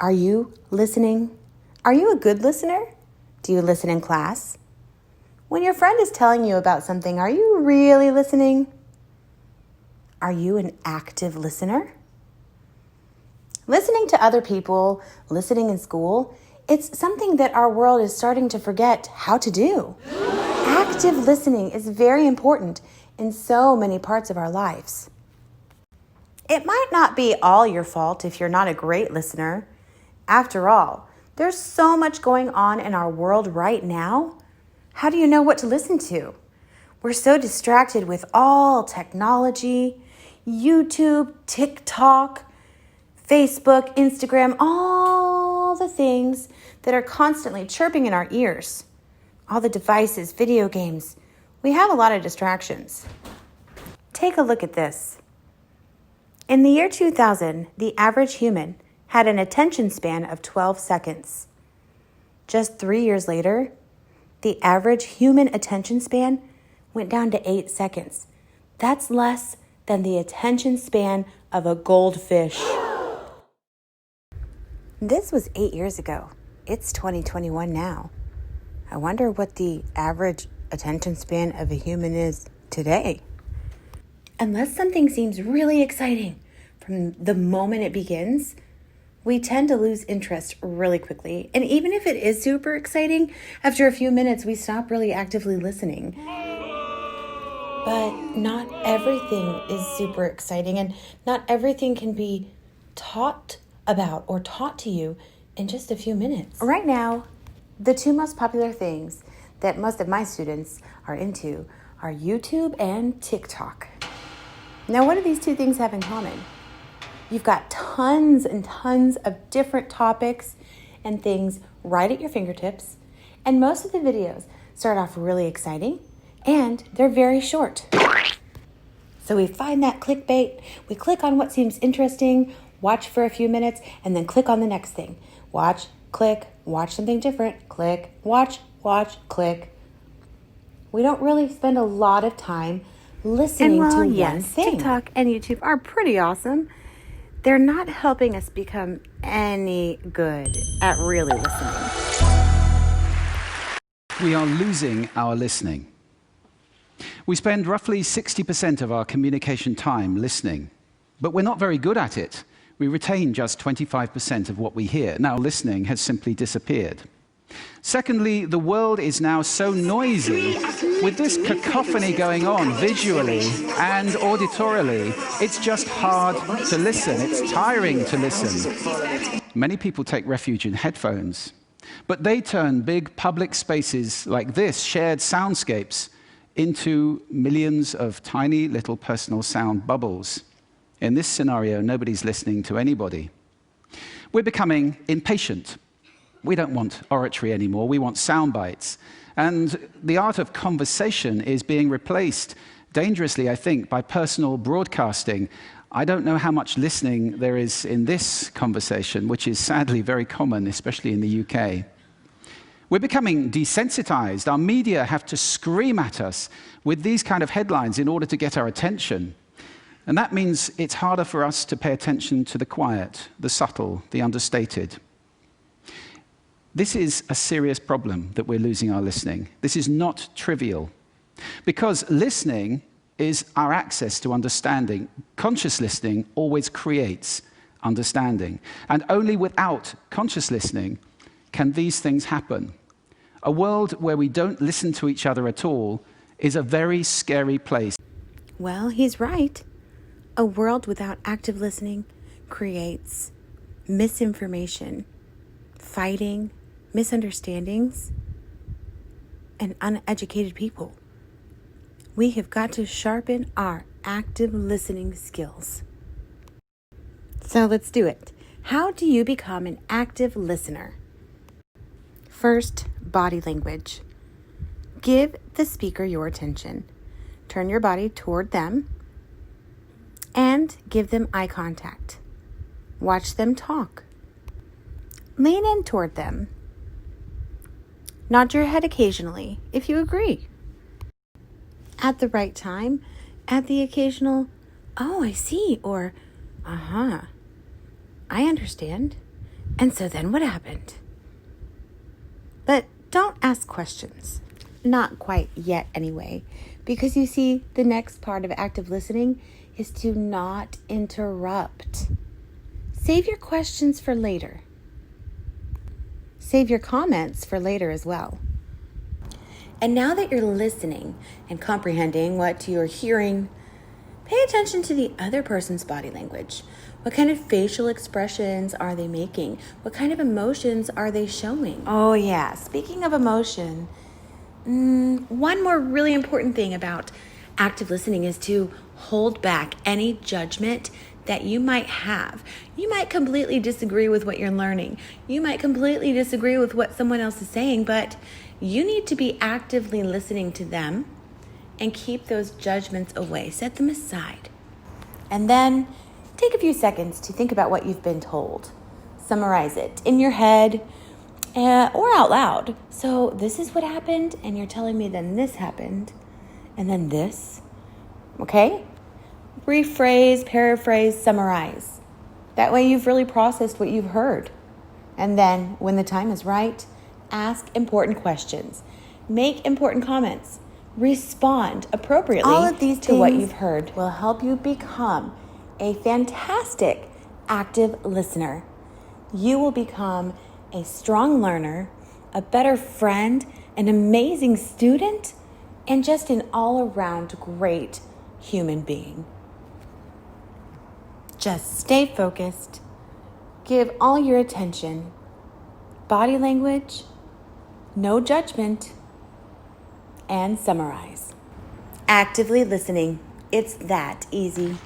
Are you listening? Are you a good listener? Do you listen in class? When your friend is telling you about something, are you really listening? Are you an active listener? Listening to other people, listening in school, it's something that our world is starting to forget how to do. Active listening is very important in so many parts of our lives. It might not be all your fault if you're not a great listener. After all, there's so much going on in our world right now. How do you know what to listen to? We're so distracted with all technology, YouTube, TikTok, Facebook, Instagram, all the things that are constantly chirping in our ears. All the devices, video games. We have a lot of distractions. Take a look at this. In the year 2000, the average human had an attention span of 12 seconds. Just 3 years later, the average human attention span went down to 8 seconds. That's less than the attention span of a goldfish. This was 8 years ago. It's 2021 now. I wonder what the average attention span of a human is today. Unless something seems really exciting from the moment it begins, we tend to lose interest really quickly. And even if it is super exciting, after a few minutes, we stop really actively listening. But not everything is super exciting, and not everything can be taught about or taught to you in just a few minutes. Right now, the two most popular things that most of my students are into are YouTube and TikTok. Now, what do these two things have in common? You've got tons and tons of different topics and things right at your fingertips. And most of the videos start off really exciting and they're very short. So we find that clickbait, we click on what seems interesting, watch for a few minutes, and then click on the next thing. Watch, click, watch something different, click, watch, click. We don't really spend a lot of time listening to one thing. TikTok and YouTube are pretty awesome. They're not helping us become any good at really listening. We are losing our listening. We spend roughly 60% of our communication time listening, but we're not very good at it. We retain just 25% of what we hear. Now, listening has simply disappeared. Secondly, the world is now so noisy, with this cacophony going on visually and auditorily, it's just hard to listen. It's tiring to listen. Many people take refuge in headphones, but they turn big public spaces like this, shared soundscapes, into millions of tiny little personal sound bubbles. In this scenario, nobody's listening to anybody. We're becoming impatient. We don't want oratory anymore, we want sound bites. And the art of conversation is being replaced, dangerously, I think, by personal broadcasting. I don't know how much listening there is in this conversation, which is sadly very common, especially in the UK. We're becoming desensitized. Our media have to scream at us with these kind of headlines in order to get our attention. And that means it's harder for us to pay attention to the quiet, the subtle, the understated. This is a serious problem that we're losing our listening. This is not trivial, because listening is our access to understanding. Conscious listening always creates understanding, and only without conscious listening can these things happen. A world where we don't listen to each other at all is a very scary place. Well, he's right. A world without active listening creates misinformation, fighting, misunderstandings, and uneducated people. We have got to sharpen our active listening skills. So let's do it. How do you become an active listener? First, body language. Give the speaker your attention. Turn your body toward them and give them eye contact. Watch them talk. Lean in toward them. Nod your head occasionally if you agree. At the right time, add the occasional, "Oh, I see," or "Uh-huh, I understand." And so then what happened? But don't ask questions. Not quite yet anyway. Because you see, the next part of active listening is to not interrupt. Save your questions for later. Save your comments for later as well. And now that you're listening and comprehending what you're hearing, pay attention to the other person's body language. What kind of facial expressions are they making? What kind of emotions are they showing? Oh yeah, speaking of emotion, one more really important thing about active listening is to hold back any judgment that you might have. You might completely disagree with what you're learning. You might completely disagree with what someone else is saying, but you need to be actively listening to them and keep those judgments away. Set them aside. And then take a few seconds to think about what you've been told. Summarize it in your head or out loud. So this is what happened, and you're telling me then this happened, and then this. Okay? Rephrase, paraphrase, summarize. That way you've really processed what you've heard. And then when the time is right, ask important questions. Make important comments. Respond appropriately. All of these to what you've heard will help you become a fantastic active listener. You will become a strong learner, a better friend, an amazing student, and just an all-around great human being. Just stay focused. Give all your attention. Body language, no judgment, and summarize. Actively listening. It's that easy.